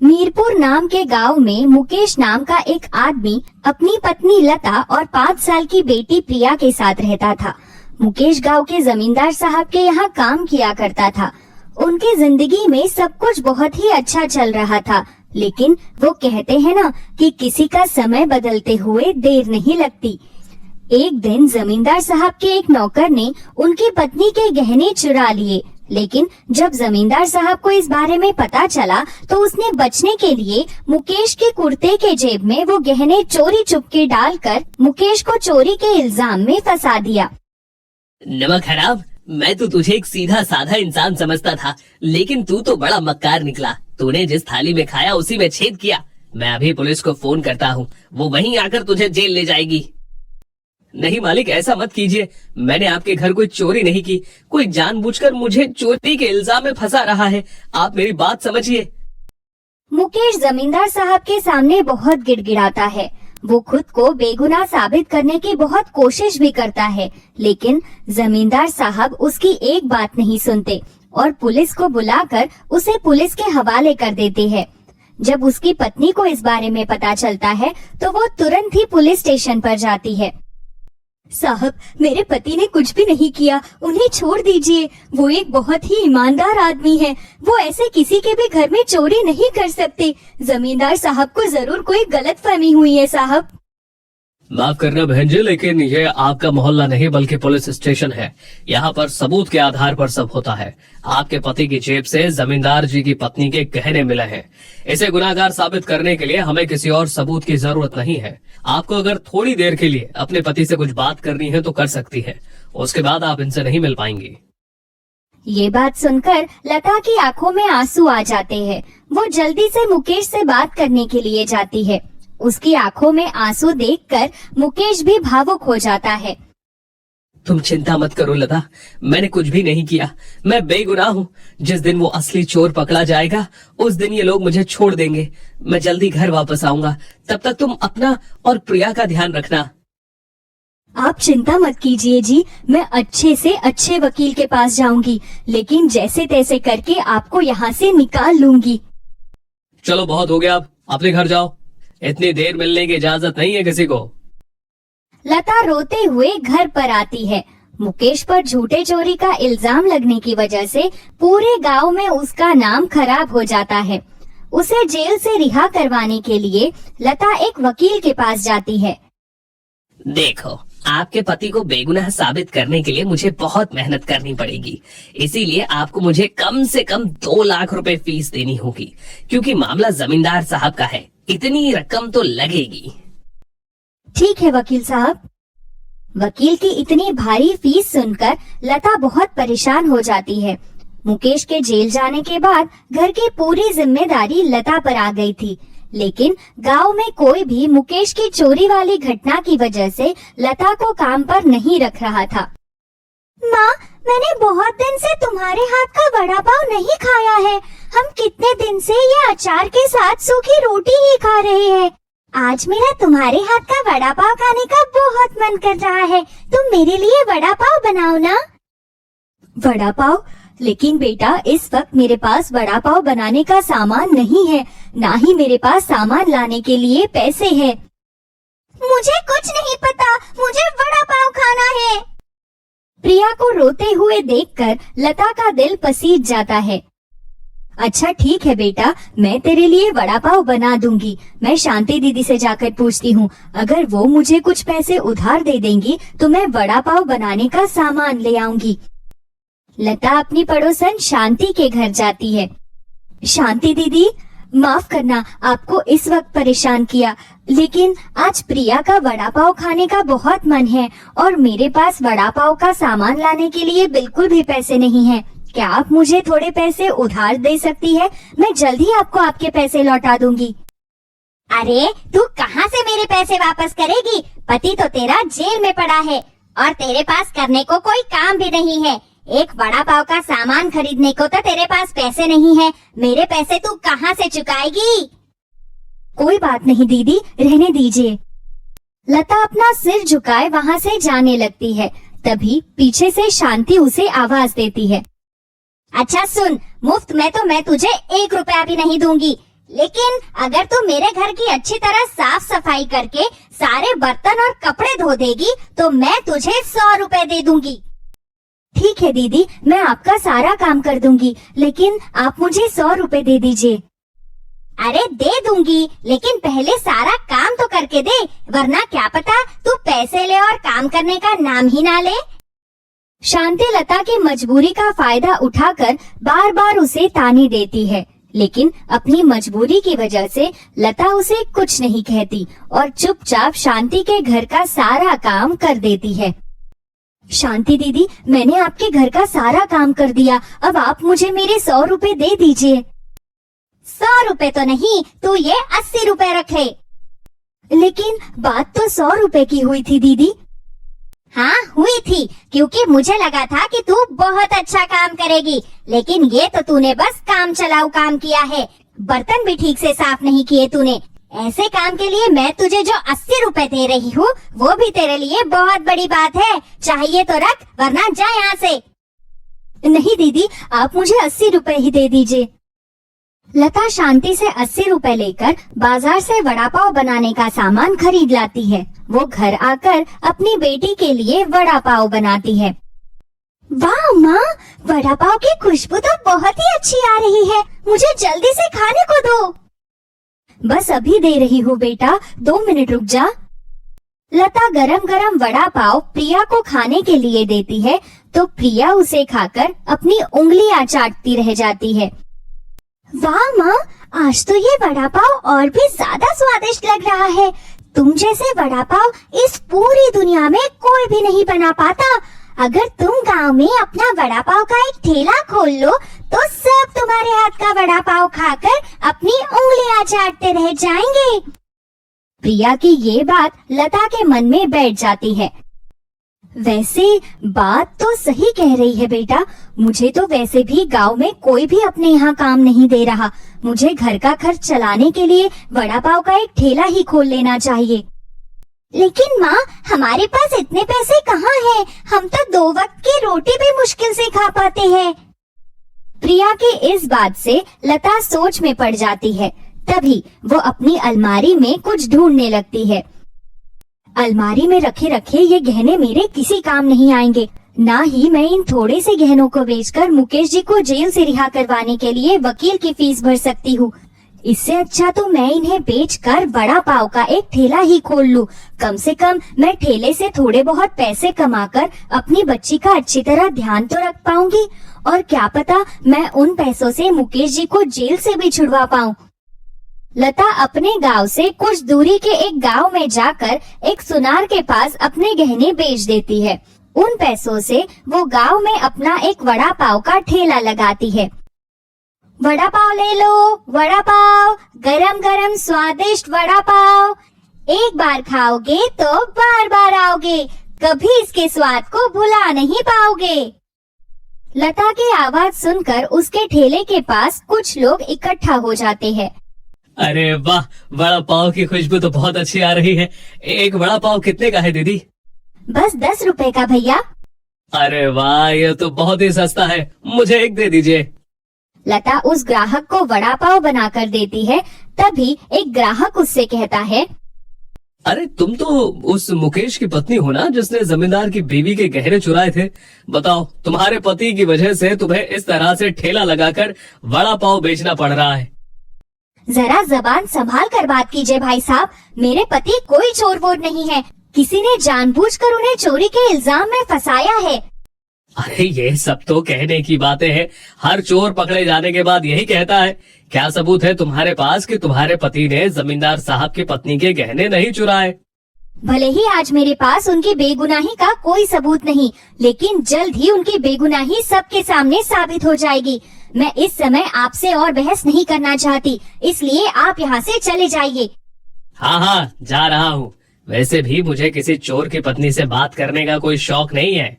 मीरपुर नाम के गांव में मुकेश नाम का एक आदमी अपनी पत्नी लता और 5 साल की बेटी प्रिया के साथ रहता था। मुकेश गांव के जमींदार साहब के यहाँ काम किया करता था। उनकी जिंदगी में सब कुछ बहुत ही अच्छा चल रहा था, लेकिन वो कहते हैं ना कि किसी का समय बदलते हुए देर नहीं लगती। एक दिन जमींदार साहब के एक नौकर ने उनकी पत्नी के गहने चुरा लिए, लेकिन जब जमींदार साहब को इस बारे में पता चला तो उसने बचने के लिए मुकेश के कुर्ते के जेब में वो गहने चोरी चुपके डालकर मुकेश को चोरी के इल्जाम में फंसा दिया। नमक हराम, मैं तो तुझे एक सीधा साधा इंसान समझता था, लेकिन तू तो बड़ा मक्कार निकला। तूने जिस थाली में खाया उसी में छेद किया। मैं अभी पुलिस को फोन करता हूँ, वो वहीं आकर तुझे जेल ले जाएगी। नहीं मालिक, ऐसा मत कीजिए। मैंने आपके घर कोई चोरी नहीं की। कोई जानबूझकर मुझे चोरी के इल्जाम में फंसा रहा है। आप मेरी बात समझिए। मुकेश जमींदार साहब के सामने बहुत गिड़गिड़ाता है। वो खुद को बेगुनाह साबित करने की बहुत कोशिश भी करता है, लेकिन जमींदार साहब उसकी एक बात नहीं सुनते और पुलिस को बुलाकर उसे पुलिस के हवाले कर देते हैं। जब उसकी पत्नी को इस बारे में पता चलता है तो वो तुरंत ही पुलिस स्टेशन पर जाती है। साहब, मेरे पति ने कुछ भी नहीं किया, उन्हें छोड़ दीजिए। वो एक बहुत ही ईमानदार आदमी है। वो ऐसे किसी के भी घर में चोरी नहीं कर सकते। जमींदार साहब को जरूर कोई गलतफहमी हुई है साहब। माफ करना बहन जी, लेकिन ये आपका मोहल्ला नहीं बल्कि पुलिस स्टेशन है। यहाँ पर सबूत के आधार पर सब होता है। आपके पति की जेब से जमींदार जी की पत्नी के गहने मिले हैं। इसे गुनाहगार साबित करने के लिए हमें किसी और सबूत की जरूरत नहीं है। आपको अगर थोड़ी देर के लिए अपने पति से कुछ बात करनी है तो कर सकती है, उसके बाद आप इनसे नहीं मिल पाएंगी। ये बात सुनकर लता की आंखों में आंसू आ जाते हैं। वो जल्दी से मुकेश से बात करने के लिए जाती है। उसकी आंखों में आंसू देखकर मुकेश भी भावुक हो जाता है। तुम चिंता मत करो लता, मैंने कुछ भी नहीं किया। मैं बेगुनाह हूँ। जिस दिन वो असली चोर पकड़ा जाएगा उस दिन ये लोग मुझे छोड़ देंगे। मैं जल्दी घर वापस आऊंगा। तब तक तुम अपना और प्रिया का ध्यान रखना। आप चिंता मत कीजिए जी, मैं अच्छे से अच्छे वकील के पास जाऊंगी, लेकिन जैसे तैसे करके आपको यहाँ से निकाल लूंगी। चलो बहुत हो गया, अब अपने घर जाओ। इतनी देर मिलने की इजाजत नहीं है किसी को। लता रोते हुए घर पर आती है। मुकेश पर झूठे चोरी का इल्जाम लगने की वजह से पूरे गांव में उसका नाम खराब हो जाता है। उसे जेल से रिहा करवाने के लिए लता एक वकील के पास जाती है। देखो, आपके पति को बेगुनाह साबित करने के लिए मुझे बहुत मेहनत करनी पड़ेगी। इसीलिए आपको मुझे कम से कम 2 लाख रुपए फीस देनी होगी, क्योंकि मामला जमींदार साहब का है। इतनी रकम तो लगेगी। ठीक है वकील साहब। वकील की इतनी भारी फीस सुनकर लता बहुत परेशान हो जाती है। मुकेश के जेल जाने के बाद घर की पूरी जिम्मेदारी लता पर आ गई थी, लेकिन गांव में कोई भी मुकेश की चोरी वाली घटना की वजह से लता को काम पर नहीं रख रहा था। माँ, मैंने बहुत दिन से तुम्हारे हाथ का वड़ा पाव नहीं खाया है। हम कितने दिन से ये अचार के साथ सूखी रोटी ही खा रहे हैं। आज मेरा तुम्हारे हाथ का वड़ा पाव खाने का बहुत मन कर रहा है। तुम मेरे लिए वड़ा पाव बनाओ ना। वड़ा पाव? लेकिन बेटा, इस वक्त मेरे पास वड़ा पाव बनाने का सामान नहीं है, ना ही मेरे पास सामान लाने के लिए पैसे हैं। मुझे कुछ नहीं पता, मुझे वड़ा पाव खाना है। प्रिया को रोते हुए देखकर लता का दिल पसीज जाता है। अच्छा ठीक है बेटा, मैं तेरे लिए वड़ा पाव बना दूंगी। मैं शांति दीदी से जाकर पूछती हूँ, अगर वो मुझे कुछ पैसे उधार दे देंगी तो मैं वड़ा पाव बनाने का सामान ले आऊंगी। लता अपनी पड़ोसन शांति के घर जाती है। शांति दीदी, माफ करना आपको इस वक्त परेशान किया, लेकिन आज प्रिया का वड़ा पाव खाने का बहुत मन है और मेरे पास वड़ा पाव का सामान लाने के लिए बिल्कुल भी पैसे नहीं हैं। क्या आप मुझे थोड़े पैसे उधार दे सकती है? मैं जल्दी आपको आपके पैसे लौटा दूंगी। अरे तू कहाँ से मेरे पैसे वापस करेगी? पति तो तेरा जेल में पड़ा है और तेरे पास करने को कोई काम भी नहीं है। एक वड़ा पाव का सामान खरीदने को तो तेरे पास पैसे नहीं है। मेरे पैसे तू कहाँ से चुकाएगी? कोई बात नहीं दीदी, रहने दीजिए। लता अपना सिर झुकाए वहाँ से जाने लगती है। तभी पीछे से शांति उसे आवाज देती है। अच्छा सुन, मुफ्त में तो मैं तुझे 1 रुपया भी नहीं दूंगी। लेकिन अगर तू मेरे घर की अच्छी तरह साफ सफाई करके सारे बर्तन और कपड़े धो देगी तो मैं तुझे 100 रुपए दे दूंगी। ठीक है दीदी, मैं आपका सारा काम कर दूंगी, लेकिन आप मुझे 100 रुपए दे दीजिए। अरे दे दूंगी, लेकिन पहले सारा काम तो करके दे, वरना क्या पता तू पैसे ले और काम करने का नाम ही ना ले। शांति लता की मजबूरी का फायदा उठाकर बार बार उसे ताने देती है, लेकिन अपनी मजबूरी की वजह से लता उसे कुछ नहीं कहती और चुपचाप शांति के घर का सारा काम कर देती है। शांति दीदी, मैंने आपके घर का सारा काम कर दिया, अब आप मुझे मेरे 100 रुपए दे दीजिए। 100 रुपए तो नहीं, तू ये 80 रुपए रख ले। लेकिन बात तो 100 रुपए की हुई थी दीदी। हाँ हुई थी, क्योंकि मुझे लगा था कि तू बहुत अच्छा काम करेगी, लेकिन ये तो तूने बस काम चलाऊ काम किया है, बर्तन भी ठीक से साफ नहीं किए तूने। ऐसे काम के लिए मैं तुझे जो 80 रुपए दे रही हूँ वो भी तेरे लिए बहुत बड़ी बात है, चाहिए तो रख वरना जा यहाँ से। नहीं दीदी, आप मुझे 80 रुपए ही दे दीजिए। लता शांति से 80 रुपए लेकर बाजार से वड़ा पाव बनाने का सामान खरीद लाती है। वो घर आकर अपनी बेटी के लिए वड़ा पाव बनाती है। वाह माँ, वड़ा पाव की खुशबू तो बहुत ही अच्छी आ रही है, मुझे जल्दी से खाने को दो। बस अभी दे रही हूँ बेटा, 2 मिनट रुक जा। लता गरम गरम वड़ा पाव प्रिया को खाने के लिए देती है तो प्रिया उसे खाकर अपनी उंगलियां चाटती रह जाती है। वाह माँ, आज तो ये वड़ा पाव और भी ज्यादा स्वादिष्ट लग रहा है। तुम जैसे वड़ा पाव इस पूरी दुनिया में कोई भी नहीं बना पाता। अगर तुम गांव में अपना वड़ा पाव का एक ठेला खोल लो तो सब तुम्हारे हाथ का वड़ा पाव खाकर अपनी उंगलियां चाटते रह जाएंगे। प्रिया की ये बात लता के मन में बैठ जाती है। वैसे बात तो सही कह रही है बेटा, मुझे तो वैसे भी गांव में कोई भी अपने यहाँ काम नहीं दे रहा, मुझे घर का खर्च चलाने के लिए वड़ा पाव का एक ठेला ही खोल लेना चाहिए। लेकिन माँ, हमारे पास इतने पैसे कहाँ हैं? हम तो 2 वक्त की रोटी भी मुश्किल से खा पाते हैं। प्रिया की इस बात से लता सोच में पड़ जाती है। तभी वो अपनी अलमारी में कुछ ढूंढने लगती है। अलमारी में रखे रखे ये गहने मेरे किसी काम नहीं आएंगे, ना ही मैं इन थोड़े से गहनों को बेचकर मुकेश जी को जेल से रिहा करवाने के लिए वकील की फीस भर सकती हूँ। इससे अच्छा तो मैं इन्हें बेचकर वड़ा पाव का एक ठेला ही खोल लूं। कम से कम मैं ठेले से थोड़े बहुत पैसे कमाकर अपनी बच्ची का अच्छी तरह ध्यान तो रख पाऊंगी, और क्या पता मैं उन पैसों से मुकेश जी को जेल से भी छुड़वा पाऊं। लता अपने गांव से कुछ दूरी के एक गांव में जाकर एक सुनार के पास अपने गहने बेच देती है। उन पैसों से वो गांव में अपना एक वड़ा पाव का ठेला लगाती है। वड़ा पाव ले लो, वड़ा पाव, गरम गरम स्वादिष्ट वड़ा पाव। एक बार खाओगे तो बार बार आओगे, कभी इसके स्वाद को भुला नहीं पाओगे। लता की आवाज सुनकर उसके ठेले के पास कुछ लोग इकट्ठा हो जाते हैं। अरे वाह, वड़ा पाव की खुशबू तो बहुत अच्छी आ रही है। एक वड़ा पाव कितने का है दीदी? बस 10 रुपए का भैया। अरे वाह, ये तो बहुत ही सस्ता है, मुझे एक दे दीजिए। लता उस ग्राहक को वड़ा पाव बनाकर देती है। तभी एक ग्राहक उससे कहता है, अरे तुम तो उस मुकेश की पत्नी हो ना, जिसने जमींदार की बीवी के गहने चुराए थे। बताओ, तुम्हारे पति की वजह से तुम्हें इस तरह से ठेला लगाकर वड़ा पाव बेचना पड़ रहा है। जरा जबान संभाल कर बात कीजिए भाई साहब, मेरे पति कोई चोर वोर नहीं है, किसी ने जानबूझकर उन्हें चोरी के इल्जाम में फंसाया है। अरे ये सब तो कहने की बातें हैं, हर चोर पकड़े जाने के बाद यही कहता है। क्या सबूत है तुम्हारे पास कि तुम्हारे पति ने जमींदार साहब की पत्नी के गहने नहीं चुराए? भले ही आज मेरे पास उनकी बेगुनाही का कोई सबूत नहीं, लेकिन जल्द ही उनकी बेगुनाही सबके सामने साबित हो जाएगी। मैं इस समय आपसे और बहस नहीं करना चाहती, इसलिए आप यहाँ से चले जाइए। हाँ हाँ, जा रहा हूँ। वैसे भी मुझे किसी चोर की पत्नी से बात करने का कोई शौक नहीं है।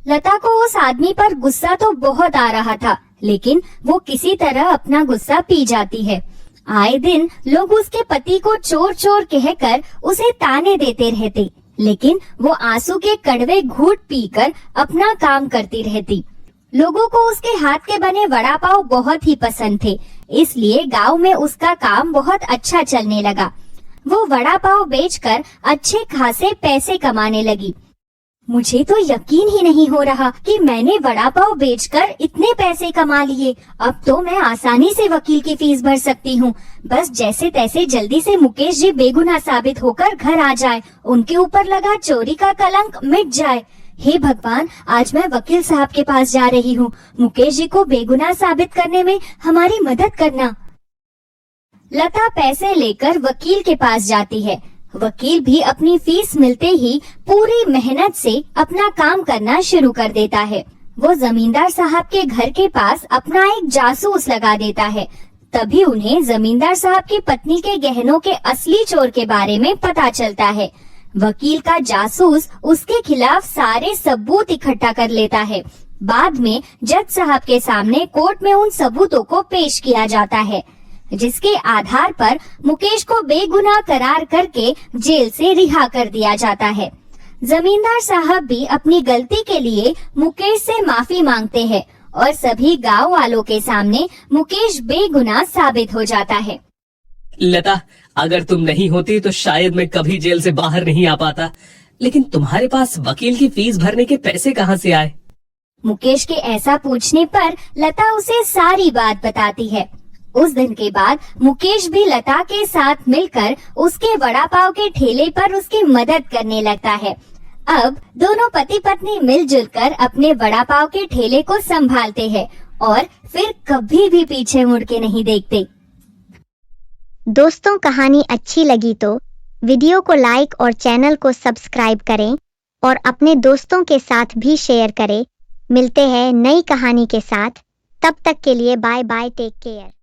लता को उस आदमी पर गुस्सा तो बहुत आ रहा था, लेकिन वो किसी तरह अपना गुस्सा पी जाती है। आए दिन लोग उसके पति को चोर चोर कहकर उसे ताने देते रहते, लेकिन वो आंसू के कड़वे घूंट पीकर अपना काम करती रहती। लोगों को उसके हाथ के बने वड़ा पाव बहुत ही पसंद थे, इसलिए गांव में उसका काम बहुत अच्छा चलने लगा। वो वड़ा पाव बेचकर अच्छे खासे पैसे कमाने लगी। मुझे तो यकीन ही नहीं हो रहा कि मैंने वड़ा पाव बेचकर इतने पैसे कमा लिए। अब तो मैं आसानी से वकील की फीस भर सकती हूँ। बस जैसे तैसे जल्दी से मुकेश जी बेगुनाह साबित होकर घर आ जाए, उनके ऊपर लगा चोरी का कलंक मिट जाए। हे भगवान, आज मैं वकील साहब के पास जा रही हूँ। मुकेश जी को बेगुनाह साबित करने में हमारी मदद करना। लता पैसे लेकर वकील के पास जाती है। वकील भी अपनी फीस मिलते ही पूरी मेहनत से अपना काम करना शुरू कर देता है। वो जमींदार साहब के घर के पास अपना एक जासूस लगा देता है। तभी उन्हें जमींदार साहब की पत्नी के गहनों के असली चोर के बारे में पता चलता है। वकील का जासूस उसके खिलाफ सारे सबूत इकट्ठा कर लेता है। बाद में जज साहब के सामने कोर्ट में उन सबूतों को पेश किया जाता है, जिसके आधार पर मुकेश को बेगुनाह करार करके जेल से रिहा कर दिया जाता है। जमींदार साहब भी अपनी गलती के लिए मुकेश से माफी मांगते हैं और सभी गांव वालों के सामने मुकेश बेगुनाह साबित हो जाता है। लता, अगर तुम नहीं होती तो शायद मैं कभी जेल से बाहर नहीं आ पाता। लेकिन तुम्हारे पास वकील की फीस भरने के पैसे कहाँ से आए? मुकेश के ऐसा पूछने पर लता उसे सारी बात बताती है। उस दिन के बाद मुकेश भी लता के साथ मिलकर उसके वड़ा पाव के ठेले पर उसकी मदद करने लगता है। अब दोनों पति पत्नी मिलजुल कर अपने वड़ा पाव के ठेले को संभालते हैं और फिर कभी भी पीछे मुड़ के नहीं देखते। दोस्तों, कहानी अच्छी लगी तो वीडियो को लाइक और चैनल को सब्सक्राइब करें और अपने दोस्तों के साथ भी शेयर करें। मिलते हैं नई कहानी के साथ। तब तक के लिए बाय बाय, टेक केयर।